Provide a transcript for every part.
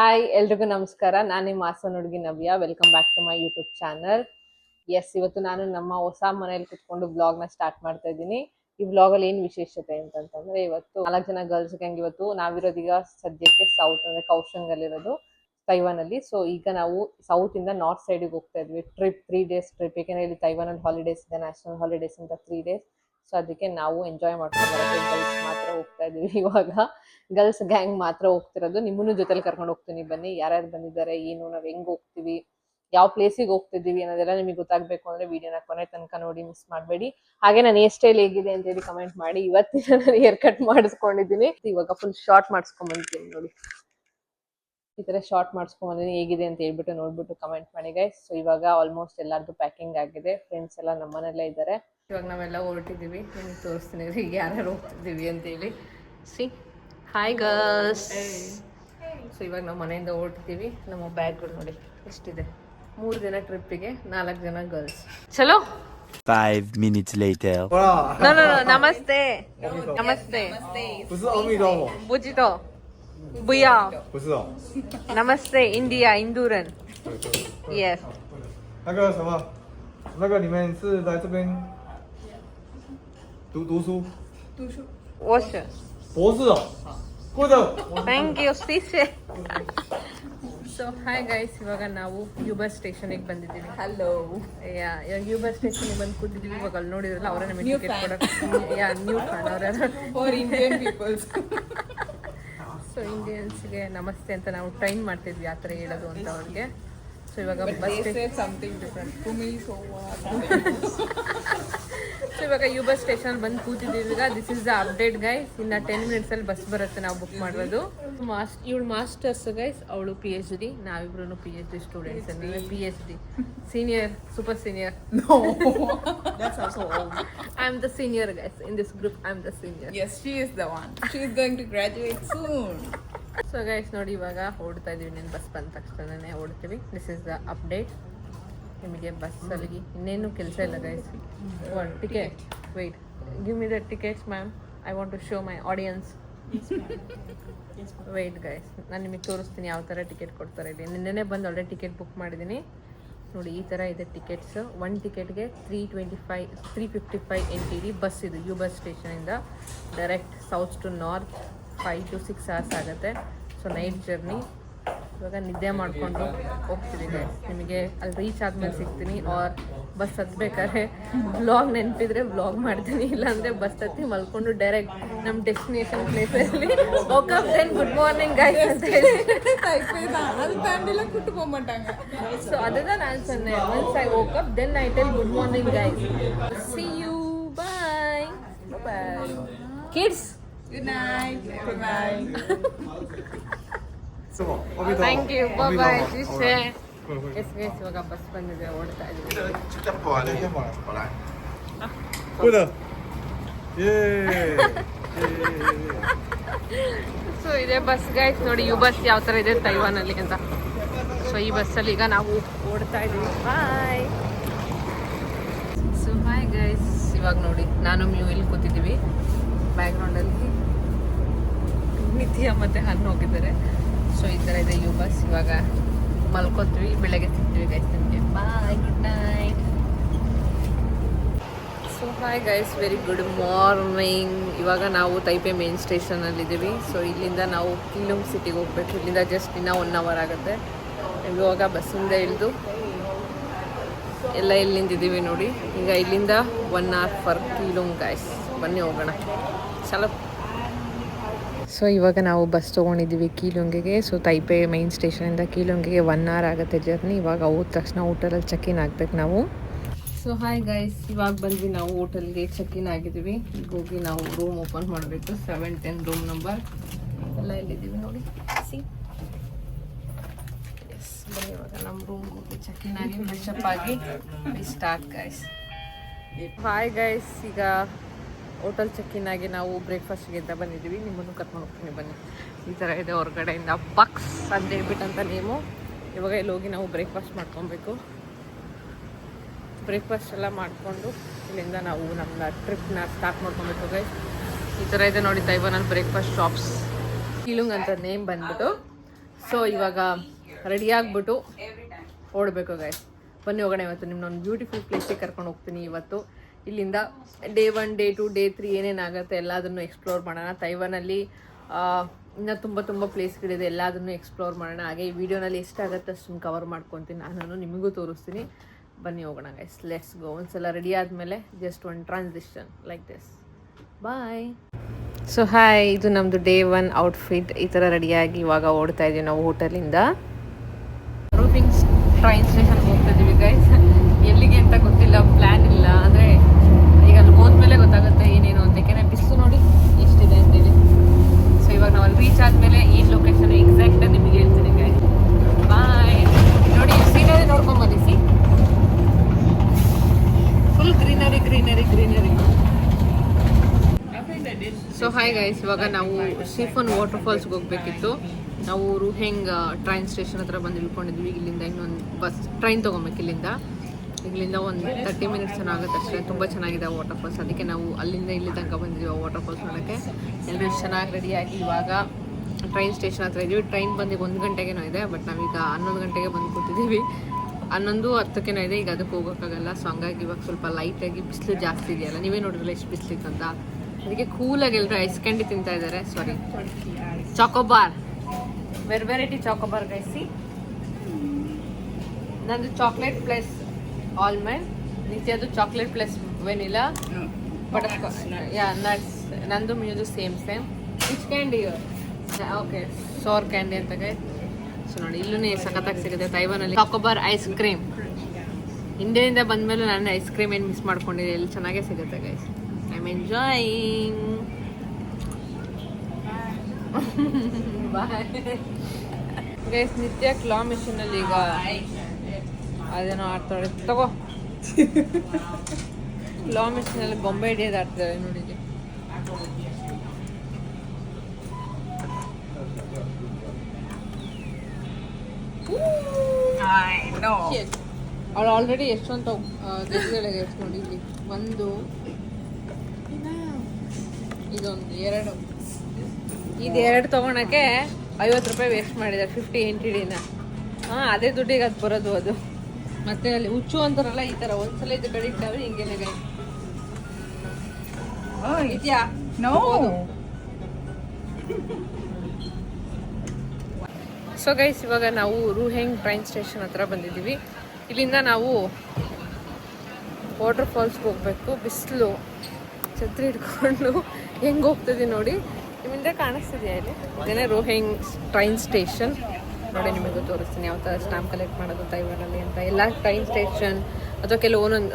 Hi ಎಲ್ರಿಗೂ ನಮಸ್ಕಾರ. ನಾನು ನಿಮ್ಮ ಹಾಸನ ಹುಡುಗಿ Navya. Welcome back to my YouTube channel. ಇವತ್ತು ನಾನು ನಮ್ಮ ಹೊಸ ಮನೆಯಲ್ಲಿ ಕುತ್ಕೊಂಡು ಬ್ಲಾಗ್ನ ಸ್ಟಾರ್ಟ್ ಮಾಡ್ತಾ ಇದ್ದೀನಿ. ಈ ಬ್ಲಾಗಲ್ಲಿ ಏನು ವಿಶೇಷತೆ ಅಂತಂತಂದ್ರೆ, ಇವತ್ತು 4 ಜನ ಗರ್ಲ್ಸ್ ಗ್ಯಾಂಗ್. ಇವತ್ತು ನಾವಿರೋದೀಗ ಸದ್ಯಕ್ಕೆ ಸೌತ್ ಅಂದ್ರೆ ಕೌಶಂಗಲ್ಲಿರೋದು, ತೈವಾನಲ್ಲಿ. ಸೊ ಈಗ ನಾವು ಸೌತ್ ಇಂದ ನಾರ್ತ್ ಸೈಡಿಗೆ ಹೋಗ್ತಾ ಇದ್ವಿ. Trip 3 days trip. ಯಾಕೆಂದ್ರೆ ಇಲ್ಲಿ ತೈವಾನಲ್ಲಿ ಹಾಲಿಡೇಸ್ ಇದೆ, ನ್ಯಾಷನಲ್ ಹಾಲಿಡೇಸ್ ಅಂತ 3 days. ಸೊ ಅದಕ್ಕೆ ನಾವು ಎಂಜಾಯ್ ಮಾಡ್ಕೊಂಡು ಬರೋಕ್ಕೆ ಗರ್ಲ್ಸ್ ಮಾತ್ರ ಹೋಗ್ತಾ ಇದೀವಿ. ಇವಾಗ ಗರ್ಲ್ಸ್ ಗ್ಯಾಂಗ್ ಮಾತ್ರ ಹೋಗ್ತಿರೋದು. ನಿಮ್ಮನ್ನು ಜೊತೆಲಿ ಕರ್ಕೊಂಡು ಹೋಗ್ತೀನಿ, ಬನ್ನಿ. ಯಾರ್ಯಾರು ಬಂದಿದ್ದಾರೆ, ಏನು, ನಾವ್ ಹೆಂಗ್ ಹೋಗ್ತೀವಿ, ಯಾವ ಪ್ಲೇಸಿಗೆ ಹೋಗ್ತಿದೀವಿ ಅನ್ನೋದೆಲ್ಲ ನಿಮಗೆ ಗೊತ್ತಾಗ್ಬೇಕು ಅಂದ್ರೆ ವಿಡಿಯೋನ ಕೊನೆ ತನಕ ನೋಡಿ, ಮಿಸ್ ಮಾಡಬೇಡಿ. ಹಾಗೆ ನಾನು ಹೇರ್ ಸ್ಟೈಲ್ ಹೇಗಿದೆ ಅಂತ ಹೇಳಿ ಕಮೆಂಟ್ ಮಾಡಿ. ಇವತ್ತಿನ ನಾನು ಹೇರ್ ಕಟ್ ಮಾಡಿಸ್ಕೊಂಡಿದ್ದೀನಿ. ಇವಾಗ ಫುಲ್ ಶಾರ್ಟ್ ಮಾಡಿಸ್ಕೊಂಡ್ ಬಂದಿದ್ದೀನಿ ನೋಡಿ. ಈ ತರ ಶಾರ್ಟ್ ಮಾಡಿಸ್ಕೊಂಡ್ ಬಂದಿದ್ದೀನಿ. ಹೇಗಿದೆ ಅಂತ ಹೇಳ್ಬಿಟ್ಟು ನೋಡ್ಬಿಟ್ಟು ಕಮೆಂಟ್ ಮಾಡಿ ಗೈಸ್. ಸೊ ಇವಾಗ ಆಲ್ಮೋಸ್ಟ್ ಎಲ್ಲಾರ್ದು ಪ್ಯಾಕಿಂಗ್ ಆಗಿದೆ. ಫ್ರೆಂಡ್ಸ್ ಎಲ್ಲ ನಮ್ಮನೆಲ್ಲೇ ಇದ್ದಾರೆ. ಇವಾಗ ನಾವೆಲ್ಲ ಹೊರಟಿದ್ದೀವಿ. ನಿಮಗೆ ತೋರಿಸ್ತೀನಿ ಈಗ ಯಾರ್ಯಾರು ಹೋಗ್ತಿದ್ದೀವಿ ಅಂತೇಳಿ. C hi girls. ಸೊ ಇವಾಗ ನಾವು ಮನೆಯಿಂದ ಹೊರಟಿದ್ದೀವಿ. ನಮ್ಮ ಬ್ಯಾಗ್ಗಳು ನೋಡಿ ಎಷ್ಟಿದೆ. 3 ದಿನ ಟ್ರಿಪ್ಪಿಗೆ 4 ಜನ ಗರ್ಲ್ಸ್. ಚಲೋ. 5 minutes later. No, ನಮಸ್ತೆ. ನಮಸ್ತೆ. 不是阿弥陀佛， ಬುಜಿತೋ ಬುಯಾ. 不是哦， ನಮಸ್ತೆ ಇಂಡಿಯಾ ಇಂದೂರನ್. Yes. 那个什么，那个你们是来这边读书？我是。博士哦，或者 ಥ್ಯಾಂಕ್ ಯು ಸೀಸೆ. ಸೊ ಹಾಯ್ ಗೈಸ್, ಇವಾಗ ನಾವು ಯೂಬರ್ ಸ್ಟೇಷನ್ಗೆ ಬಂದಿದ್ದೀವಿ. ಹಲೋ. ಇವಾಗ ಯೂಬರ್ ಸ್ಟೇಷನ್ಗೆ ಬಂದು ಕೂತಿದ್ದೀವಿ. ಇವಾಗ ಅಲ್ಲಿ ನೋಡಿದ್ರಲ್ಲ, ಅವರೇ ನಮಗೆ ಟಿಕೆಟ್ ಕೊಡೋಕೆ. ನ್ಯೂ ಫ್ಯಾನ್ ಅವರ ಫಾರ್ ಇಂಡಿಯನ್ ಪೀಪಲ್ಸ್. ಸೊ ಇಂಡಿಯನ್ಸ್ಗೆ ನಮಸ್ತೆ ಅಂತ ನಾವು ಟ್ರೈನ್ ಮಾಡ್ತಿದ್ವಿ, ಆ ಥರ ಹೇಳೋದು ಅಂತ ಅವ್ರಿಗೆ. ಸೊ ಇವಾಗ ಬಸ್ something different to me. So ಇವಾಗ ಯೂಬರ್ ಸ್ಟೇಷನ್ ಬಂದು ಕೂತಿದ್ದೀವಿ. ಈಗ this is the update guys. ಇನ್ನು 10 minutes ಅಲ್ಲಿ ಬಸ್ ಬರುತ್ತೆ. ನಾವು ಬುಕ್ ಮಾಡೋದು. ಇವಳು ಮಾಸ್ಟರ್ಸ್ ಗೈಸ್, ಅವಳು PhD. ನಾವಿಬ್ರು PhD ಸ್ಟೂಡೆಂಟ್ಸ್. ಅಂದರೆ PhD senior, super senior. I am the senior guys in this group. I am the senior. Yes, she is the one. She is going to graduate soon. So guys ನೋಡಿ, ಇವಾಗ ಓಡ್ತಾ ಇದೀವಿ. ನೀನು bus ಬಂದ ತಕ್ಷಣನೇ ಓಡ್ತೀವಿ. This is the update. ನಿಮಗೆ ಬಸ್ಸಲ್ಲಿ ಇನ್ನೇನು ಕೆಲಸ ಇಲ್ಲ guys. Ticket wait, give me the tickets ma'am. I want to show my audience. Wait guys, ನಾನು ನಿಮಗೆ ತೋರಿಸ್ತೀನಿ ಯಾವ ಥರ ಟಿಕೆಟ್ ಕೊಡ್ತಾರೆ ಇಲ್ಲಿ. ನಿನ್ನೆ ಬಂದು ಆಲ್ರೆಡಿ ಟಿಕೆಟ್ ಬುಕ್ ಮಾಡಿದ್ದೀನಿ ನೋಡಿ. ಈ ಥರ ಇದೆ ಟಿಕೆಟ್ಸ್. 1 ಟಿಕೆಟ್ಗೆ 355 NTD. ಬಸ್ ಇದು ಯೂಬರ್ ಸ್ಟೇಷನಿಂದ direct south to north 5 to 6 hours ಆಗುತ್ತೆ. So night journey. ಇವಾಗ ನಿದ್ದೆ ಮಾಡಿಕೊಂಡು ಹೋಗ್ತಿದ್ದೀನಿ. ನಿಮಗೆ ಅಲ್ಲಿ ರೀಚ್ ಆದ್ಮೇಲೆ ಸಿಗ್ತೀನಿ. ಆರ್ ಬಸ್ ಹತ್ಬೇಕಾದ್ರೆ ವ್ಲಾಗ್ ನೆನಪಿದ್ರೆ ವ್ಲಾಗ್ ಮಾಡ್ತೀನಿ, ಇಲ್ಲಾಂದರೆ ಬಸ್ ಹತ್ತಿ ಮಲ್ಕೊಂಡು ಡೈರೆಕ್ಟ್ ನಮ್ಮ ಡೆಸ್ಟಿನೇಷನ್ ಪ್ಲೇಸಲ್ಲಿ woke up then good morning guys ಅಂತ ಹೇಳಿ. ಸೊ அதுதான் நான் சொன்னேன். once I woke up then I tell good morning guys. See you. Bye. Bye. Kids. Good night. Bye. Thank you. Bye bye. Shishe. Yes guys, ಇವಾಗ bus ಬಂದಿದೆ, ಓಡ್ತಾ ಇದ್ದೀವಿ.或者，耶。ಸೊ ಇದೇ bus guys ನೋಡಿ. ಯು ಬಸ್ ಯಾವ ಥರ ಇದೆ ತೈವಾನಲ್ಲಿ ಅಂತ. ಸೊ ಈ ಬಸ್ಸಲ್ಲಿ ಈಗ ನಾವು ಓಡ್ತಾ ಇದ್ದೀವಿ. ಬಾಯ್. ಸೊ ಹಾಯ್ ಗೈಸ್, ಇವಾಗ ನೋಡಿ ನಾನು ಮ್ಯೂ ಇಲ್ಲಿ ಕೂತಿದ್ದೀವಿ. ಬ್ಯಾಕ್ಗ್ರೌಂಡಲ್ಲಿ ನಿತ್ಯ ಮತ್ತು ಹಣ್ಣು ಹೋಗಿದ್ದಾರೆ. ಸೊ ಈ ಥರ ಇದೆ ಯು ಬಸ್. ಇವಾಗ ಮಲ್ಕೋತೀವಿ, ಬೆಳಗ್ಗೆ ಸಿಗ್ತೀವಿ ಗೈಸ್ ನಿಮಗೆ. Bye, good night. So hi guys, very good morning. ಇವಾಗ ನಾವು ತೈಪೆ ಮೇನ್ ಸ್ಟೇಷನಲ್ಲಿದ್ದೀವಿ. ಸೊ ಇಲ್ಲಿಂದ ನಾವು ಕೀಲುಂಗ್ ಸಿಟಿಗೆ ಹೋಗ್ಬೇಕು. ಇಲ್ಲಿಂದ ಜಸ್ಟ್ ಇನ್ನೂ 1 hour ಆಗುತ್ತೆ. ಇವಾಗ ಬಸ್ಸಿಂದ ಇಳಿದು ಎಲ್ಲ ಇಲ್ಲಿ ನಿಂತಿದ್ದೀವಿ ನೋಡಿ. ಈಗ ಇಲ್ಲಿಂದ 1 hour ಫಾರ್ ಕೀಲುಂಗ್ ಗೈಸ್. ಬನ್ನಿ ಹೋಗೋಣ. ಚಲೋ. ಸೊ ಇವಾಗ ನಾವು ಬಸ್ ತೊಗೊಂಡಿದ್ದೀವಿ ಕೀಲುಂಗಿಗೆ. ಸೊ ತೈಪೆ ಮೈನ್ ಸ್ಟೇಷನಿಂದ ಕೀಲುಂಗಿಗೆ 1 hour ಆಗುತ್ತೆ ಜರ್ನಿ. ಇವಾಗ ಹೋದ ತಕ್ಷಣ ಹೋಟೆಲಲ್ಲಿ ಚೆಕ್ ಇನ್ ಆಗ್ಬೇಕು ನಾವು. ಸೊ ಹಾಯ್ ಗೈಸ್, ಇವಾಗ ಬಂದ್ವಿ ನಾವು ಹೋಟೆಲ್ಗೆ. ಚೆಕ್ ಇನ್ ಆಗಿದ್ದೀವಿ. ಈಗ ಹೋಗಿ ನಾವು ರೂಮ್ ಓಪನ್ ಮಾಡಬೇಕು. 710 ರೂಮ್ ನಂಬರ್ ಎಲ್ಲ ಇಲ್ಲಿದ್ದೀವಿ ನೋಡಿ. ಸಿ ಎಸ್, ಬನ್ನಿ ಇವಾಗ ನಮ್ಮ ರೂಮ್ಗೆ ಹೋಗಿ ಚೆಕ್ ಇನ್ ಆಗಿ ಫ್ರೆಶಪ್ ಆಗಿ ಸ್ಟಾರ್ಟ್ ಗೈಸ್. ಹಾಯ್ ಗೈಸ್, ಈಗ ಹೋಟೆಲ್ ಚೆಕ್ ಇನ್ ಆಗಿ ನಾವು ಬ್ರೇಕ್ಫಾಸ್ಟ್ಗೆ ಅಂತ ಬಂದಿದ್ದೀವಿ. ನಿಮ್ಮನ್ನು ಕರ್ಕೊಂಡು ಹೋಗ್ತೀನಿ ಬನ್ನಿ. ಈ ಥರ ಇದೆ ಹೊರಗಡೆಯಿಂದ ಬಕ್ಸ್ ಅಂತ ಹೇಳ್ಬಿಟ್ಟಂತ ನೇಮು. ಇವಾಗ ಇಲ್ಲಿ ಹೋಗಿ ನಾವು ಬ್ರೇಕ್ಫಾಸ್ಟ್ ಮಾಡ್ಕೊಬೇಕು. ಬ್ರೇಕ್ಫಾಸ್ಟ್ ಎಲ್ಲ ಮಾಡಿಕೊಂಡು ಇಲ್ಲಿಂದ ನಾವು ನಮ್ಮ ಟ್ರಿಪ್ನ ಸ್ಟಾರ್ಟ್ ಮಾಡ್ಕೊಬೇಕು ಗೈಸ್. ಈ ಥರ ಇದೆ ನೋಡಿ ತೈವಾನಲ್ಲಿ ಬ್ರೇಕ್ಫಾಸ್ಟ್ ಶಾಪ್ಸ್. ಕೀಲುಂಗ್ ಅಂತ ನೇಮ್ ಬಂದ್ಬಿಟ್ಟು. ಸೊ ಇವಾಗ ರೆಡಿ ಆಗಿಬಿಟ್ಟು ಓಡಬೇಕು ಗೈಸ್. ಬನ್ನಿ ಹೋಗೋಣ. ಇವತ್ತು ನಿಮ್ಮನ್ನೊಂದು ಬ್ಯೂಟಿಫುಲ್ ಪ್ಲೇಸಿಗೆ ಕರ್ಕೊಂಡು ಹೋಗ್ತೀನಿ. ಇವತ್ತು ಇಲ್ಲಿಂದ ಡೇ 1 ಡೇ 2 ಡೇ 3 ಏನೇನಾಗುತ್ತೆ ಎಲ್ಲದನ್ನು ಎಕ್ಸ್ಪ್ಲೋರ್ ಮಾಡೋಣ. ತೈವಾನಲ್ಲಿ ಇನ್ನೂ ತುಂಬ ಪ್ಲೇಸ್ಗಳಿದೆ, ಎಲ್ಲದನ್ನು ಎಕ್ಸ್ಪ್ಲೋರ್ ಮಾಡೋಣ. ಹಾಗೆ ಈ ವಿಡಿಯೋನಲ್ಲಿ ಎಷ್ಟಾಗುತ್ತೆ ಅಷ್ಟನ್ನು ಕವರ್ ಮಾಡ್ಕೊತೀನಿ, ನಾನು ನಿಮಗೂ ತೋರಿಸ್ತೀನಿ. ಬನ್ನಿ ಹೋಗೋಣ ಗೈಸ್, ಲೆಟ್ಸ್ ಗೋ. ಒಂದ್ಸಲ ರೆಡಿ ಆದಮೇಲೆ ಜಸ್ಟ್ ಒಂದು transition like this. Bye. So hi, ಇದು ನಮ್ಮದು ಡೇ 1 ಔಟ್ಫಿಟ್. ಈ ಥರ ರೆಡಿಯಾಗಿ ಇವಾಗ ಓಡ್ತಾ ಇದ್ದೀವಿ ನಾವು ಹೋಟೆಲಿಂದ. ರೂಪಿಂಗ್ ಟ್ರೈನ್ ಸ್ಟೇಷನ್ಗೆ ಹೋಗ್ತಾ ಇದ್ದೀವಿ ಗೈಸ್. ಎಲ್ಲಿಗೆ ಅಂತ ಗೊತ್ತಿಲ್ಲ, ಪ್ಲ್ಯಾನ್ ಇಲ್ಲ. ಅಂದರೆ ಈಗ ಅಲ್ಲಿ ಹೋದ್ಮೇಲೆ ಗೊತ್ತಾಗುತ್ತೆ ಏನೇನು ಅಂತ. ಯಾಕೆಂದರೆ ಬಿಸಿಲು ನೋಡಿ ಎಷ್ಟಿದೆ ಅಂತೇಳಿ. ಸೊ ಇವಾಗ ನಾವು ಅಲ್ಲಿ ರೀಚ್ ಆದಮೇಲೆ ಏನು ಲೊಕೇಶನ್ ಎಕ್ಸಾಕ್ಟಾಗಿ ನಿಮಗೆ ಹೇಳ್ತೀನಿ ಗೈಸ್. ಬಾಯ್. ನೋಡಿ ಸೀನರಿ ನೋಡ್ಕೊಂಬನ್ನಿ. See full greenery greenery greenery. So hi guys, ಇವಾಗ ನಾವು ಶಿಫನ್ ವಾಟರ್ ಫಾಲ್ಸ್ಗೆ ಹೋಗಬೇಕಿತ್ತು. ನಾವು ರೂಹೆಂಗ್ ಟ್ರೈನ್ ಸ್ಟೇಷನ್ ಹತ್ರ ಬಂದು ಇಳ್ಕೊಂಡಿದ್ವಿ. ಇಲ್ಲಿಂದ ಇನ್ನೊಂದು ಬಸ್ ಟ್ರೈನ್ ತೊಗೊಬೇಕು. ಇಲ್ಲಿಂದ ಒಂದು 30 ಮಿನಿಟ್ಸ್ ಆಗುತ್ತೆ ಅಷ್ಟೇ. ತುಂಬ ಚೆನ್ನಾಗಿದೆ ವಾಟರ್ ಫಾಲ್ಸ್. ಅದಕ್ಕೆ ನಾವು ಅಲ್ಲಿಂದ ಇಲ್ಲಿ ತನಕ ಬಂದಿದ್ದೀವಿ ವಾಟರ್ ಫಾಲ್ಸ್ ನೋಡೋಕ್ಕೆ. ಎಲ್ಲರೂ ಚೆನ್ನಾಗಿ ರೆಡಿಯಾಗಿ ಇವಾಗ ಟ್ರೈನ್ ಸ್ಟೇಷನ್ ಹತ್ರ ಇದ್ದೀವಿ. ಟ್ರೈನ್ ಬಂದು 1 ಗಂಟೆಗೇನೋ ಇದೆ, ಬಟ್ ನಾವೀಗ 11 ಗಂಟೆಗೆ ಬಂದು ಕೂತಿದ್ದೀವಿ. 11:10 ಇದೆ. ಈಗ ಅದಕ್ಕೆ ಹೋಗೋಕ್ಕಾಗಲ್ಲ. ಸೊ ಹಂಗಾಗಿ ಇವಾಗ ಸ್ವಲ್ಪ ಲೈಟಾಗಿ ಬಿಸಿಲು ಜಾಸ್ತಿ ಇದೆಯಲ್ಲ, ನೀವೇ ನೋಡಿದ್ರಲ್ಲ ಎಷ್ಟು ಬಿಸಿಲಿತ್ತು ಅಂತ. ಅದಕ್ಕೆ ಕೂಲಾಗಿ ಎಲ್ಲರೂ ಐಸ್ ಕ್ಯಾಂಡಿ ತಿಂತಾ ಇದ್ದಾರೆ. ಸಾರಿ, ಚಾಕೋಬಾರ್, ವೆರೈಟಿ ಚಾಕೋಬಾರ್ ಗೈಸಿ. ನಂದು ಚಾಕ್ಲೇಟ್ ಪ್ಲಸ್ ಆಲ್ಮಂಡ್, ನಿತ್ಯದು ಚಾಕ್ಲೇಟ್ ಪ್ಲಸ್ ವೆನಿಲಾ, ಬಟರ್ ಯಾ ನಟ್ಸ್. ನಂದು ಮ್ಯೂದು same which candy? Okay, sour candy ಅಂತ ಗೈಸ್. ಸೊ ನೋಡಿ, ಇಲ್ಲೂ ಸಖತ್ತಾಗಿ ಸಿಗುತ್ತೆ ತೈವಾನಲ್ಲಿ ಚಾಕೋಬಾರ್ ಐಸ್ ಕ್ರೀಮ್. ಇಂಡಿಯಾದಿಂದ ಬಂದಮೇಲೆ ನಾನು ಐಸ್ ಕ್ರೀಮ್ ಏನು ಮಿಸ್ ಮಾಡ್ಕೊಂಡಿದ್ದೆ. ಇಲ್ಲಿ ಚೆನ್ನಾಗೇ ಸಿಗುತ್ತೆ guys. I'm enjoying. Bye. Guys, ನಿತ್ಯ ಕ್ಲಾ ಮಿಷನಲ್ಲಿ ಈಗ ಅದೇನೋ ಆಡ್ತಾಳೆ. ತಗೋ, ಕ್ಲಾ ಮಿಷನಲ್ಲಿ ಬೊಂಬೆ ಹಿಡಿಯೋದು ಆಡ್ತಿದ್ದಾಳೆ ನೋಡಿ. ಅವಳು ಆಲ್ರೆಡಿ ಎಷ್ಟೊಂದು ಗೆದ್ದಿದ್ದಾಳೆ ಗೈಸ್ ನೋಡಿ. ಇಲ್ಲಿ 1 ಇದೊಂದು 2 ಇದು ತೊಗೊಳಕ್ಕೆ 50 ರೂಪಾಯಿ ವೇಸ್ಟ್ ಮಾಡಿದ್ದಾರೆ. 50 NTDನ. ಅದೇ ದುಡ್ಡಿಗೆ ಅದು ಬರೋದು. ಅದು ಮತ್ತೆ ಅಲ್ಲಿ ಹುಚ್ಚು ಅಂತಾರಲ್ಲ, ಈ ಥರ ಒಂದ್ಸಲ ಇದು ಕ್ರೆಡಿಟ್ ಆದ್ರೆ ಹಿಂಗೇನೆ ಗೈಸ್. ಇದೆಯಾ? ಸೊ ಗೈಸ್, ಇವಾಗ ನಾವು ರೂಹೆಂಗ್ ಟ್ರೈನ್ ಸ್ಟೇಷನ್ ಹತ್ರ ಬಂದಿದ್ದೀವಿ. ಇಲ್ಲಿಂದ ನಾವು ವಾಟರ್ ಫಾಲ್ಸ್ಗೆ ಹೋಗ್ಬೇಕು. ಬಿಸಿಲು, ಛತ್ರಿ ಹಿಡ್ಕೊಂಡು ಹೆಂಗೆ ಹೋಗ್ತಿದ್ದೀವಿ ನೋಡಿ. ನಿಮ್ಮಿಂದ ಕಾಣಿಸ್ತಿದೆಯಾ? ಇಲ್ಲಿ ಇದೇನೇ ರೂಹೆಂಗ್ ಟ್ರೈನ್ ಸ್ಟೇಷನ್ ನೋಡಿ. ನಿಮಗೂ ತೋರಿಸ್ತೀನಿ ಯಾವ ಥರ ಸ್ಟಾಂಪ್ ಕಲೆಕ್ಟ್ ಮಾಡೋದು ತೈವಾನಲ್ಲಿ ಅಂತ. ಎಲ್ಲ ಟ್ರೈನ್ ಸ್ಟೇಷನ್ ಅಥವಾ ಕೆಲವೊಂದೊಂದು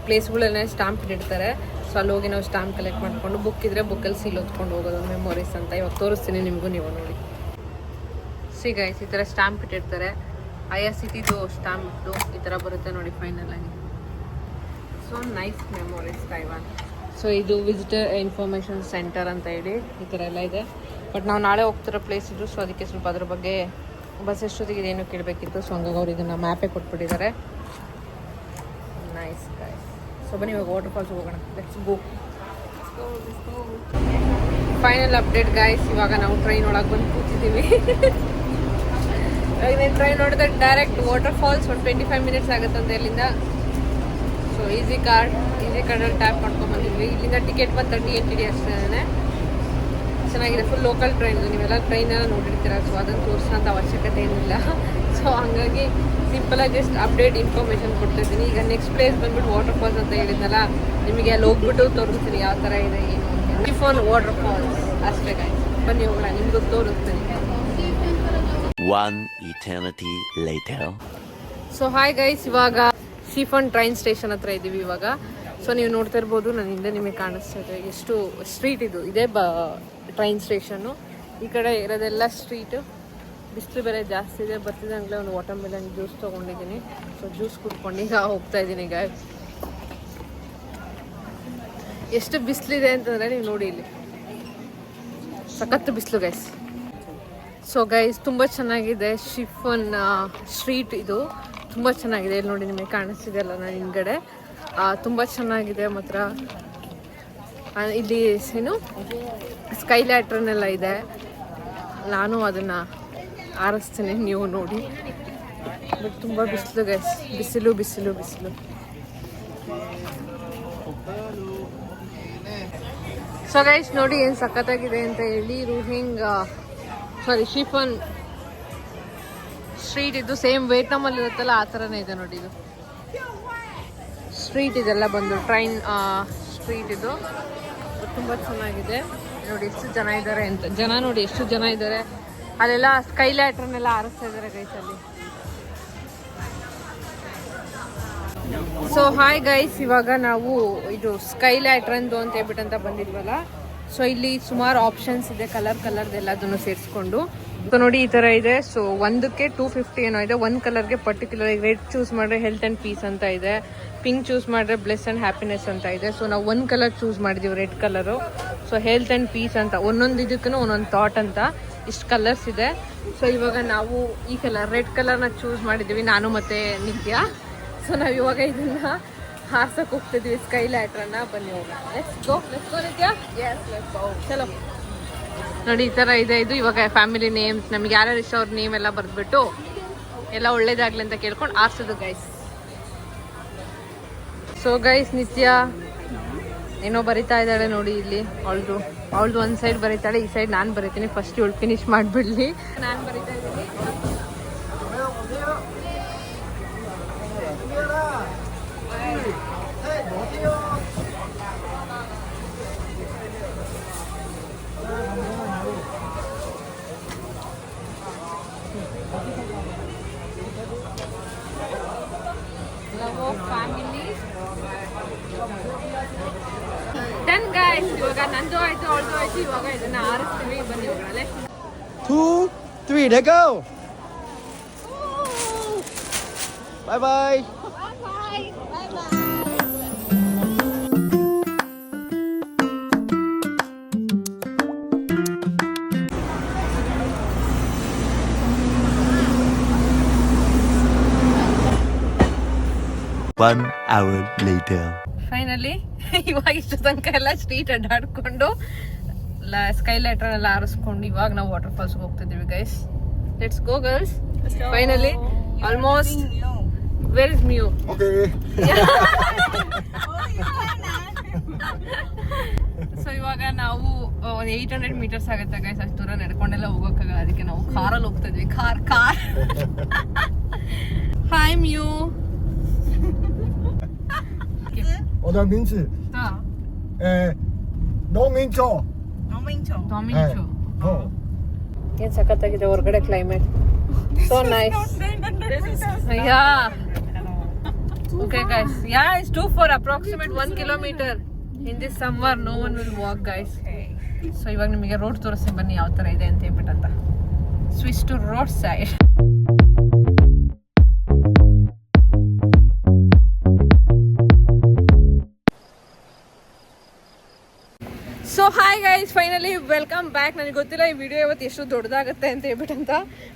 ಪ್ಲೇಸ್ಗಳನ್ನೇ ಸ್ಟಾಂಪ್ ಇಟ್ಟಿರ್ತಾರೆ. ಸೊ ಅಲ್ಲಿ ಹೋಗಿ ನಾವು ಸ್ಟಾಂಪ್ ಕಲೆಕ್ಟ್ ಮಾಡಿಕೊಂಡು ಬುಕ್ ಇದ್ದರೆ ಬುಕ್ಕಲ್ಲಿ ಸೀಲ್ ಹೊತ್ಕೊಂಡು ಹೋಗೋದು ಮೆಮೊರೀಸ್ ಅಂತ. ಇವಾಗ ತೋರಿಸ್ತೀನಿ ನಿಮಗೂ, ನೀವು ನೋಡಿ. ಗೈಸ್, ಈ ಥರ ಸ್ಟಾಂಪ್ ಇಟ್ಟಿರ್ತಾರೆ. IRCTದು ಸ್ಟಾಂಪ್ದು ಈ ಥರ ಬರುತ್ತೆ ನೋಡಿ ಫೈನಲ್ ಆಗಿ. So nice memories Taiwan. So ಇದು ವಿಸಿಟರ್ ಇನ್ಫಾರ್ಮೇಷನ್ ಸೆಂಟರ್ ಅಂತ ಹೇಳಿ ಈ ಥರ ಎಲ್ಲ ಇದೆ. ಬಟ್ ನಾವು ನಾಳೆ ಹೋಗ್ತಿರೋ ಪ್ಲೇಸ್ ಇದು. ಸೊ ಅದಕ್ಕೆ ಸ್ವಲ್ಪ ಅದ್ರ ಬಗ್ಗೆ ಬಸ್ ಎಷ್ಟೊತ್ತಿಗೆ ಇದೇನು ಕೇಳಬೇಕಿತ್ತು. ಸೊ ಹಂಗಾಗಿ ಅವ್ರು ಇದನ್ನು ಮ್ಯಾಪೇ ಕೊಟ್ಬಿಟ್ಟಿದ್ದಾರೆ. Nice guys. ಸೊ ಬನ್ನಿ ಇವಾಗ ವಾಟರ್ ಫಾಲ್ಸ್ ಹೋಗೋಣ. Let's go. Final update guys, ಇವಾಗ ನಾವು ಟ್ರೈನ್ ಒಳಗೆ ಬಂದು ಕೂತಿದ್ದೀವಿ. ಟ್ರೈನ್ ನೋಡಿದ್ರೆ ಡೈರೆಕ್ಟ್ ವಾಟರ್ ಫಾಲ್ಸ್. 25 ಮಿನಿಟ್ಸ್ ಆಗುತ್ತಂತೆ ಇಲ್ಲಿಂದ. ಸೊ ಈಸಿ ಕಾರ್ಡಲ್ಲಿ ಟ್ಯಾಪ್ ಮಾಡ್ಕೊಂಡು ಬಂದಿದ್ವಿ. ಇಲ್ಲಿಂದ ಟಿಕೆಟ್ ಬಂದು 30 NTD ಅಷ್ಟೇ. ಚೆನ್ನಾಗಿದೆ, ಫುಲ್ ಲೋಕಲ್ ಟ್ರೈನ್. ನೀವೆಲ್ಲ ಟ್ರೈನೆಲ್ಲ ನೋಡಿರ್ತೀರ. ಸೊ ಅದನ್ನು ತೋರಿಸೋಂಥ ಅವಶ್ಯಕತೆ ಏನಿಲ್ಲ. ಸೊ ಹಾಗಾಗಿ ಸಿಂಪಲಾಗಿ ಜಸ್ಟ್ ಅಪ್ಡೇಟ್ ಇನ್ಫಾರ್ಮೇಷನ್ ಕೊಡ್ತಿದ್ದೀನಿ. ಈಗ ನೆಕ್ಸ್ಟ್ ಪ್ಲೇಸ್ ಬಂದ್ಬಿಟ್ಟು ವಾಟರ್ ಫಾಲ್ಸ್ ಅಂತ ಹೇಳಿದ್ನಲ್ಲ, ನಿಮಗೆ ಅಲ್ಲಿ ಹೋಗ್ಬಿಟ್ಟು ತೋರಿಸ್ತೀನಿ ಯಾವ ಥರ ಇದೆ ಏನು ಅಂತ. ಶಿಫಾನ್ ವಾಟರ್ ಫಾಲ್ಸ್ ಅಷ್ಟೇ ಗಾಯ್ಸ್. ಬನ್ನಿ ಹೋಗೋಣ, ನಿಮಗೂ ತೋರಿಸ್ತೀನಿ. 1 eternity later. So hi guys, ಇವಾಗ ಶಿಫಾನ್ ಟ್ರೈನ್ ಸ್ಟೇಷನ್ ಹತ್ರ ಇದ್ದೀವಿ ಇವಾಗ. ಸೊ ನೀವು ನೋಡ್ತಾ ಇರ್ಬೋದು, ನನ್ನ ಹಿಂದೆ ನಿಮಗೆ ಕಾಣಿಸ್ತಾ ಇದೆ ಎಷ್ಟು ಸ್ಟ್ರೀಟ್ ಇದು. ಇದೇ ಟ್ರೈನ್ ಸ್ಟೇಷನ್ನು. ಈ ಕಡೆ ಇರೋದೆಲ್ಲ ಸ್ಟ್ರೀಟು. ಬಿಸಿಲು ಬೇರೆ ಜಾಸ್ತಿ ಇದೆ. ಬರ್ತಿದ್ದಂಗಲೇ ಒಂದು ವಾಟರ್ ಮೆಲನ್ ಜ್ಯೂಸ್ ತೊಗೊಂಡಿದ್ದೀನಿ. ಸೊ ಜ್ಯೂಸ್ ಕುಡ್ಕೊಂಡು ಈಗ ಹೋಗ್ತಾ ಇದ್ದೀನಿ ಗೈಸ್. ಎಷ್ಟು ಬಿಸಿಲಿದೆ ಅಂತಂದರೆ ನೀವು ನೋಡಿ, ಇಲ್ಲಿ ಸಖತ್ತು ಬಿಸಿಲು ಗೈಸ್. ಸೊ ಗೈಸ್, ತುಂಬ ಚೆನ್ನಾಗಿದೆ ಶಿಫಾನ್ ಸ್ಟ್ರೀಟ್. ಇದು ತುಂಬ ಚೆನ್ನಾಗಿದೆ. ಇಲ್ಲಿ ನೋಡಿ, ನಿಮಗೆ ಕಾಣಿಸ್ತಿದೆಯಲ್ಲ ನಾನು ಹಿಂದ್ಗಡೆ. ತುಂಬ ಚೆನ್ನಾಗಿದೆ ಮಾತ್ರ. ಇಲ್ಲಿ ಏನು ಸ್ಕೈ ಲ್ಯಾಟ್ರನ್ನೆಲ್ಲ ಇದೆ. ನಾನು ಅದನ್ನು ಆರಿಸ್ತೀನಿ, ನೀವು ನೋಡಿ. ಬಟ್ ತುಂಬ ಬಿಸಿಲು ಗೈಸ್, ಬಿಸಿಲು ಬಿಸಿಲು ಬಿಸಿಲು. ಸೊ ಗೈಸ್ ನೋಡಿ ಏನು ಸಖತ್ತಾಗಿದೆ ಅಂತ ಹೇಳಿ. ರೂಹಿಂಗ್ ಶಿಫಾನ್ ಸ್ಟ್ರೀಟ್ ಇದು ಸೇಮ್ ವಿಯೆಟ್ನಾಮಲ್ಲಿ ಇರುತ್ತಲ್ಲ ಆ ಥರನೇ ಇದೆ ನೋಡಿ. ಇದು ಸ್ಟ್ರೀಟ್ ಇದೆಲ್ಲ ಬಂದು ಟ್ರೈನ್ ಸ್ಟ್ರೀಟ್ ಇದು ತುಂಬ ಚೆನ್ನಾಗಿದೆ. ನೋಡಿ ಎಷ್ಟು ಜನ ಇದ್ದಾರೆ ಅಂತ, ಜನ ನೋಡಿ ಎಷ್ಟು ಜನ ಇದ್ದಾರೆ. ಅಲ್ಲೆಲ್ಲ ಸ್ಕೈ ಲ್ಯಾಟ್ರನ್ನೆಲ್ಲ ಆರಿಸ್ತಾ ಇದ್ದಾರೆ ಗೈಸಲ್ಲಿ. ಸೊ ಹಾಯ್ ಗೈಸ್, ಇವಾಗ ನಾವು ಇದು ಸ್ಕೈ ಲ್ಯಾಟ್ರಂದು ಅಂತ ಹೇಳ್ಬಿಟ್ಟಂತ ಬಂದಿದ್ವಲ್ಲ. ಸೊ ಇಲ್ಲಿ ಸುಮಾರು ಆಪ್ಷನ್ಸ್ ಇದೆ, ಕಲರ್ದೆಲ್ಲದನ್ನು ಸೇರಿಸ್ಕೊಂಡು. ಸೊ ನೋಡಿ ಈ ಥರ ಇದೆ. ಸೊ ಒಂದಕ್ಕೆ 250 ಏನೋ ಇದೆ. ಒಂದು ಕಲರ್ಗೆ ಪರ್ಟಿಕ್ಯುಲರ್ ರೆಡ್ ಚೂಸ್ ಮಾಡಿದ್ರೆ ಹೆಲ್ತ್ ಆ್ಯಂಡ್ ಪೀಸ್ ಅಂತ ಇದೆ, ಪಿಂಕ್ ಚೂಸ್ ಮಾಡಿದ್ರೆ ಬ್ಲೆಸ್ ಆ್ಯಂಡ್ ಹ್ಯಾಪಿನೆಸ್ ಅಂತ ಇದೆ. ಸೊ ನಾವು ಒಂದು ಕಲರ್ ಚೂಸ್ ಮಾಡಿದ್ದೀವಿ, red colour. So health and peace ಅಂತ ಒಂದೊಂದು ಇದಕ್ಕೂ ಒಂದೊಂದು ಥಾಟ್ ಅಂತ ಇಷ್ಟು ಕಲರ್ಸ್ ಇದೆ. ಸೊ ಇವಾಗ ನಾವು ಈ ಕಲರ್ ರೆಡ್ ಕಲರ್ನ ಚೂಸ್ ಮಾಡಿದ್ದೀವಿ, ನಾನು ಮತ್ತು ನಿತ್ಯ. ಸೊ ನಾವು ಇವಾಗ ಇದನ್ನ ಹಾರ್ಸಕ್ಕೆ ಹೋಗ್ತಿದ್ವಿ, ಸ್ಕೈ ಲ್ಯಾಟ್ರನ್ನ. ಬನ್ನಿ ಹೋಗೋಣ, ಲೆಟ್ಸ್ ಗೋ ನಿತ್ಯ. ಚಲೋ ನೋಡಿ ಈ ಥರ ಇದೆ ಇದು. ಇವಾಗ ಫ್ಯಾಮಿಲಿ ನೇಮ್ಸ್, ನಮ್ಗೆ ಯಾರ್ಯಾರು ಇಷ್ಟ ಅವ್ರ ನೇಮ್ ಎಲ್ಲ ಬರೆದ್ಬಿಟ್ಟು ಎಲ್ಲ ಒಳ್ಳೇದಾಗ್ಲಿ ಅಂತ ಕೇಳ್ಕೊಂಡು ಆರ್ಸೋದು ಗೈಸ್. ಸೊ ಗೈಸ್ ನಿತ್ಯ ಏನೋ ಬರಿತಾ ಇದ್ದಾಳೆ ನೋಡಿ ಇಲ್ಲಿ. ಅವಳದು ಒಂದು ಸೈಡ್ ಬರೀತಾಳೆ, ಈ ಸೈಡ್ ನಾನು ಬರೀತೀನಿ. ಫಸ್ಟ್ ಇವಳು ಫಿನಿಶ್ ಮಾಡಿಬಿಡ್ಲಿ. ನಾನು ಬರಿತಾ ಇದ್ದೀನಿ. ಡನ್ ಗೈಸ್, ಇವಾಗ ನಂದು ಆಯ್ತು, ಅವಳದು ಆಯ್ತು. ಇವಾಗ ಇದನ್ನ ಆರಿಸ್ತೀವಿ, ಬನ್ನಿ ಹೋಗೋಣ. 2, 3, let go. Bye bye. One hour later. Finally ಇವಾಗ ಇಷ್ಟು ತನಕ ಎಲ್ಲ ಸ್ಟ್ರೀಟ್ ಅಡ್ಡಾಡ್ಕೊಂಡು ಸ್ಕೈ ಲ್ಯಾಟ್ರನ್ ಎಲ್ಲ ಆರಿಸ್ಕೊಂಡು ಇವಾಗ ನಾವು ವಾಟರ್ ಫಾಲ್ಸ್ಗೆ ಹೋಗ್ತಿದ್ದೀವಿ guys. Let's go girls. Finally almost. Where is ಮ್ಯೂ? Okay. ಸೊ ಇವಾಗ ನಾವು 800 ಮೀಟರ್ಸ್ ಆಗುತ್ತೆ ಗೈಸ್, ಅಷ್ಟು ದೂರ ನಡ್ಕೊಂಡೆಲ್ಲ ಹೋಗೋಕ್ಕಾಗಲ್ಲ. ಅದಕ್ಕೆ ನಾವು ಕಾರಲ್ಲಿ ಹೋಗ್ತಾ ಇದ್ವಿ. ಕಾರ್ ಹಾಯ್ ಮ್ಯೂ.我的名字农民州。ಏನ್ ಸಖತ್ತಾಗಿದೆ ಹೊರಗಡೆ climate. So nice. Yeah okay guys, yeah it's 2 for approximate 1 kilometer. In this summer no one will walk guys. So ಇವಾಗ ನಿಮಗೆ ರೋಡ್ ತೋರಿಸ್ತೀನಿ ಬನ್ನಿ ಯಾವ ಥರ ಇದೆ ಅಂತ ಹೇಳ್ಬಿಟ್ಟಂತ. Switch to road side. So hi guys, finally welcome back. ನನಗೆ ಗೊತ್ತಿಲ್ಲ ಈ ವಿಡಿಯೋ ಇವತ್ತು ಎಷ್ಟು ದೊಡ್ಡದಾಗುತ್ತೆ ಅಂತ ಹೇಳ್ಬಿಟ್ಟಂತ,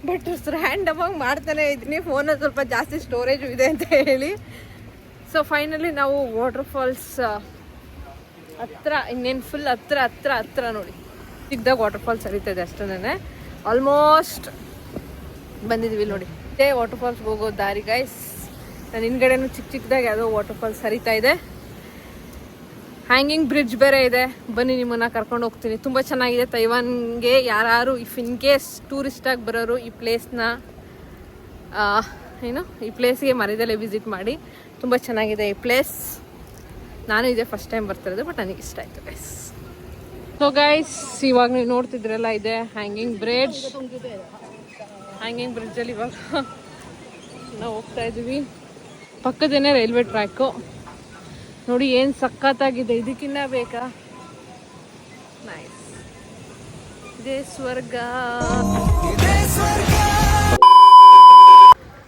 ಬಟ್ ರ್ಯಾಂಡಮ್ ಆಗಿ ಮಾಡ್ತಾನೆ ಇದ್ದೀನಿ. ಫೋನಲ್ಲಿ ಸ್ವಲ್ಪ ಜಾಸ್ತಿ ಸ್ಟೋರೇಜು ಇದೆ ಅಂತ ಹೇಳಿ. ಸೊ ಫೈನಲಿ ನಾವು ವಾಟರ್ ಫಾಲ್ಸ್ ಹತ್ರ, ಇನ್ನೇನು ಫುಲ್ ಹತ್ರ ನೋಡಿ. ಚಿಕ್ಕದಾಗ ವಾಟರ್ ಫಾಲ್ಸ್ ಹರಿತಾ ಇದೆ ಅಷ್ಟೇ. ಆಲ್ಮೋಸ್ಟ್ ಬಂದಿದ್ದೀವಿ ನೋಡಿ. ಇದೇ ವಾಟರ್ ಫಾಲ್ಸ್ಗೆ ಹೋಗೋ ದಾರಿ ಗೈಸ್. ನಾನು ಹಿಂದ್ಗಡೆನೂ ಚಿಕ್ಕದಾಗ ಯಾವುದೋ ವಾಟರ್ ಫಾಲ್ಸ್ ಹರಿತಾ ಇದೆ. ಹ್ಯಾಂಗಿಂಗ್ ಬ್ರಿಡ್ಜ್ ಬೇರೆ ಇದೆ. ಬನ್ನಿ ನಿಮ್ಮನ್ನು ಕರ್ಕೊಂಡು ಹೋಗ್ತೀನಿ. ತುಂಬ ಚೆನ್ನಾಗಿದೆ. ತೈವಾನ್ಗೆ ಯಾರು ಇಫ್ ಇನ್ ಕೇಸ್ ಟೂರಿಸ್ಟಾಗಿ ಬರೋರು ಈ ಪ್ಲೇಸ್ನ ಈ ಪ್ಲೇಸ್ಗೆ ಮರ್ಯಾದಲ್ಲೇ ವಿಸಿಟ್ ಮಾಡಿ. ತುಂಬ ಚೆನ್ನಾಗಿದೆ ಈ ಪ್ಲೇಸ್. ನಾನು ಇದೇ ಫಸ್ಟ್ ಟೈಮ್ ಬರ್ತಿರೋದು, ಬಟ್ ನನಗೆ ಇಷ್ಟ ಆಯಿತು ಗೈಸ್. ಸೊ ಗೈಸ್ ಇವಾಗ ನೀವು ನೋಡ್ತಿದ್ರಲ್ಲ, ಇದೆ ಹ್ಯಾಂಗಿಂಗ್ ಬ್ರಿಡ್ಜ್. ಹ್ಯಾಂಗಿಂಗ್ ಬ್ರಿಡ್ಜಲ್ಲಿ ಇವಾಗ ನಾವು ಹೋಗ್ತಾ ಇದ್ದೀವಿ. ಪಕ್ಕದೇನೆ ರೈಲ್ವೆ ಟ್ರ್ಯಾಕು ನೋಡಿ, ಏನು ಸಖತ್ತಾಗಿದೆ. ಇದಕ್ಕಿನ್ನ ಬೇಕಾ? ನೈಸ್. ಇದೇ ಸ್ವರ್ಗ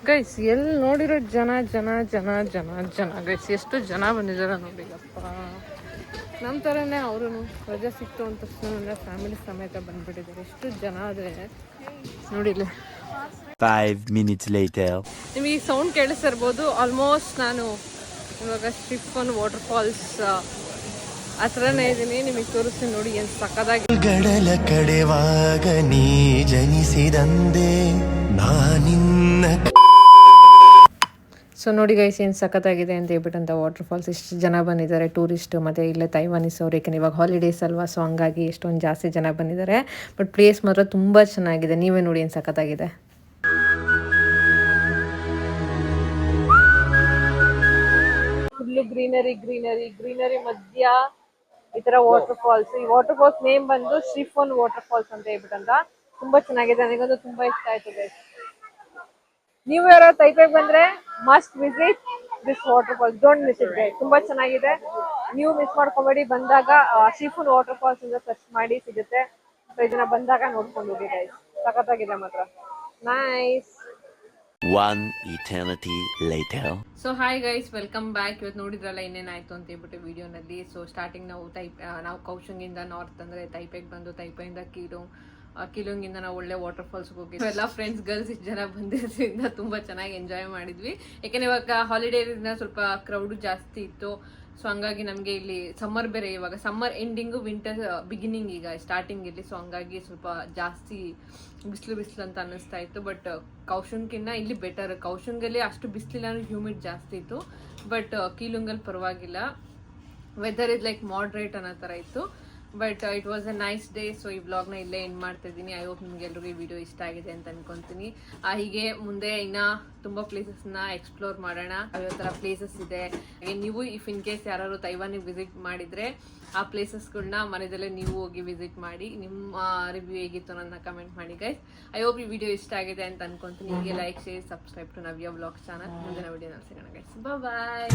ಗೈಸ್. ಎಲ್ಲಿ ನೋಡಿರೋ ಜನ ಗೈಸ್. ಎಷ್ಟು ಜನ ಬಂದಿದ್ದಾರೆ ನೋಡಿ. ಅಪ್ಪ ನಮ್ಮ ಥರನೇ ಅವರು ರಜೆ ಸಿಕ್ತು ಅಂತ ತಕ್ಷಣ ಫ್ಯಾಮಿಲಿ ಸಮೇತ ಬಂದ್ಬಿಟ್ಟಿದ್ದಾರೆ. ಎಷ್ಟು ಜನ ಆದರೆ ನೋಡಿಲ್ಲ. 5 minutes later. ನಿಮಗೆ ಸೌಂಡ್ ಕೇಳಿಸ್ತಿರ್ಬೋದು. ಆಲ್ಮೋಸ್ಟ್ ನಾನು ಇವಾಗ ಶಿಫಾನ್ ವಾಟರ್ ಫಾಲ್ಸ್ ಹತ್ರನೇ ಇದ್ದೀನಿ, ನಿಮಗೆ ತೋರಿಸ್ತೀನಿ ನೋಡಿ ಏನು ಸಕ್ಕದಾಗಿ. ಗಡಲ ಕಡೆವಾಗ ನೀ ಜನಿಸಿದಂದೆ ನಾನಿನ್ನ. ಸೊ ನೋಡಿ ಗೈಸ್ ಏನು ಸಖತ್ತಾಗಿದೆ ಅಂತ ಹೇಳ್ಬಿಟ್ಟಂತ ವಾಟರ್ ಫಾಲ್ಸ್. ಇಷ್ಟು ಜನ ಬಂದಿದ್ದಾರೆ ಟೂರಿಸ್ಟ್, ಮತ್ತು ಇಲ್ಲೇ ತೈವಾನೀಸ್ ಅವ್ರು, ಏಕೆಂದರೆ ಇವಾಗ ಹಾಲಿಡೇಸ್ ಅಲ್ವಾ, ಸೊ ಹಂಗಾಗಿ ಎಷ್ಟೊಂದು ಜಾಸ್ತಿ ಜನ ಬಂದಿದ್ದಾರೆ. ಬಟ್ ಪ್ಲೇಸ್ ಮಾತ್ರ ತುಂಬ ಚೆನ್ನಾಗಿದೆ, ನೀವೇ ನೋಡಿ ಏನು ಸಖತ್ತಾಗಿದೆ. ಫುಲ್ಲು ಗ್ರೀನರಿ ಗ್ರೀನರಿ ಗ್ರೀನರಿ ಮಧ್ಯ ಈ ತರ ವಾಟರ್ ಫಾಲ್ಸ್. ಈ ವಾಟರ್ ಫಾಲ್ಸ್ ನೇಮ್ ಬಂದು ಶ್ರೀಫೋನ್ ವಾಟರ್ ಫಾಲ್ಸ್ ಅಂತ ಹೇಳ್ಬಿಟ್ಟಂತ. ತುಂಬಾ ಚೆನ್ನಾಗಿದೆ, ನನಗಂತೂ ತುಂಬಾ ಇಷ್ಟ ಆಯ್ತು ಗೈಸ್. ನೀವು ಯಾರೋ ತೈಪೆಗೆ ಬಂದ್ರೆ must visit this waterfalls, don't miss it guys. ತುಂಬಾ ಚೆನ್ನಾಗಿದೆ, ನೀವು ಮಿಸ್ ಮಾಡ್ಕೊಬೇಡಿ. ಬಂದಾಗ ಶ್ರೀಫೋನ್ ವಾಟರ್ ಫಾಲ್ಸ್ ಅಂತ ಸರ್ಚ್ ಮಾಡಿ ಸಿಗುತ್ತೆ. ಸೊ ಇದನ್ನ ಬಂದಾಗ ನೋಡ್ಕೊಂಡು ಹೋಗಿ ಗೈಸ್, ಸಖತ್ತಾಗಿದೆ ಮಾತ್ರ. Nice. One eternity later. So hi guys, welcome back. ಇವತ್ತು ನೋಡಿದ್ರಲ್ಲ ಇನ್ನೇನಾಯ್ತು ಅಂತ ಹೇಳ್ಬಿಟ್ಟು ವಿಡಿಯೋನಲ್ಲಿ. ಸೊ ಸ್ಟಾರ್ಟಿಂಗ್ ನಾವು ಕೌಶಂಗಿಂದ ನಾರ್ತ್ ಅಂದರೆ ತೈಪೆಗೆ ಬಂದು, ತೈಪೆಯಿಂದ ಕೀಲುಂಗಿಂದ ನಾವು ಒಳ್ಳೆ ವಾಟರ್ ಫಾಲ್ಸ್ ಹೋಗಿ ಎಲ್ಲ ಫ್ರೆಂಡ್ಸ್ ಗರ್ಲ್ಸ್ ಇಷ್ಟು ಜನ ಬಂದಿರೋದ್ರಿಂದ ತುಂಬ ಚೆನ್ನಾಗಿ ಎಂಜಾಯ್ ಮಾಡಿದ್ವಿ. ಯಾಕೆಂದರೆ ಇವಾಗ ಹಾಲಿಡೇದಿಂದ ಸ್ವಲ್ಪ ಕ್ರೌಡು ಜಾಸ್ತಿ ಇತ್ತು. ಸೊ ಹಂಗಾಗಿ ನಮಗೆ ಇಲ್ಲಿ ಸಮ್ಮರ್ ಬೇರೆ, ಇವಾಗ ಸಮ್ಮರ್ ಎಂಡಿಂಗು ವಿಂಟರ್ ಬಿಗಿನಿಂಗ್ ಈಗ ಸ್ಟಾರ್ಟಿಂಗ್ ಇಲ್ಲಿ. ಸೊ ಹಂಗಾಗಿ ಸ್ವಲ್ಪ ಜಾಸ್ತಿ ಬಿಸಿಲು ಅಂತ ಅನ್ನಿಸ್ತಾ ಇತ್ತು. ಬಟ್ ಕೌಶಂಗಿನ್ನ ಇಲ್ಲಿ ಬೆಟರ್. ಕೌಶಂಗಲ್ಲಿ ಅಷ್ಟು ಬಿಸಿಲಿಲ್ಲ, ಹ್ಯೂಮಿಡ್ ಜಾಸ್ತಿ ಇತ್ತು. ಬಟ್ ಕೀಲುಂಗಲ್ಲಿ ಪರವಾಗಿಲ್ಲ, ವೆದರ್ ಇಸ್ ಲೈಕ್ ಮಾಡ್ರೇಟ್ ಅನ್ನೋ ಥರ ಇತ್ತು. But it was a nice day. So ಈ ವ್ಲಾಗ್ನ ಇಲ್ಲೇ ಎಂಡ್ ಮಾಡ್ತಾ ಇದ್ದೀನಿ. ಐ ಹೋಪ್ ನಿಮ್ಗೆ ಎಲ್ರಿಗೂ ಈ ವಿಡಿಯೋ ಇಷ್ಟ ಆಗಿದೆ ಅಂತ ಅನ್ಕೊಂತೀನಿ. ಹೀಗೆ ಮುಂದೆ ಇನ್ನ ತುಂಬ ಪ್ಲೇಸಸ್ನ ಎಕ್ಸ್ಪ್ಲೋರ್ ಮಾಡೋಣ. ಯಾವ ಥರ ಪ್ಲೇಸಸ್ ಇದೆ, ನೀವು ಇಫ್ ಇನ್ ಕೇಸ್ ಯಾರು ತೈವಾನಿಗೆ ವಿಸಿಟ್ ಮಾಡಿದರೆ ಆ ಪ್ಲೇಸಸ್ಗಳನ್ನ ಮನೆಯಲ್ಲೇ ನೀವು ಹೋಗಿ ವಿಸಿಟ್ ಮಾಡಿ ನಿಮ್ಮ ರಿವ್ಯೂ ಹೇಗಿತ್ತು ನನ್ನ ಕಮೆಂಟ್ ಮಾಡಿ ಗೈಸ್. ಐ ಹೋಪ್ ಈ ವಿಡಿಯೋ ಇಷ್ಟ ಆಗಿದೆ ಅಂತ ಅನ್ಕೊಂತೀನಿ. ಹೀಗೆ like, share, subscribe to Navya vlog channel. ಮುಂದಿನ ವಿಡಿಯೋನಲ್ಲಿ ಸಿಗೋಣ ಗೈಸ್. ಬಾಯ್.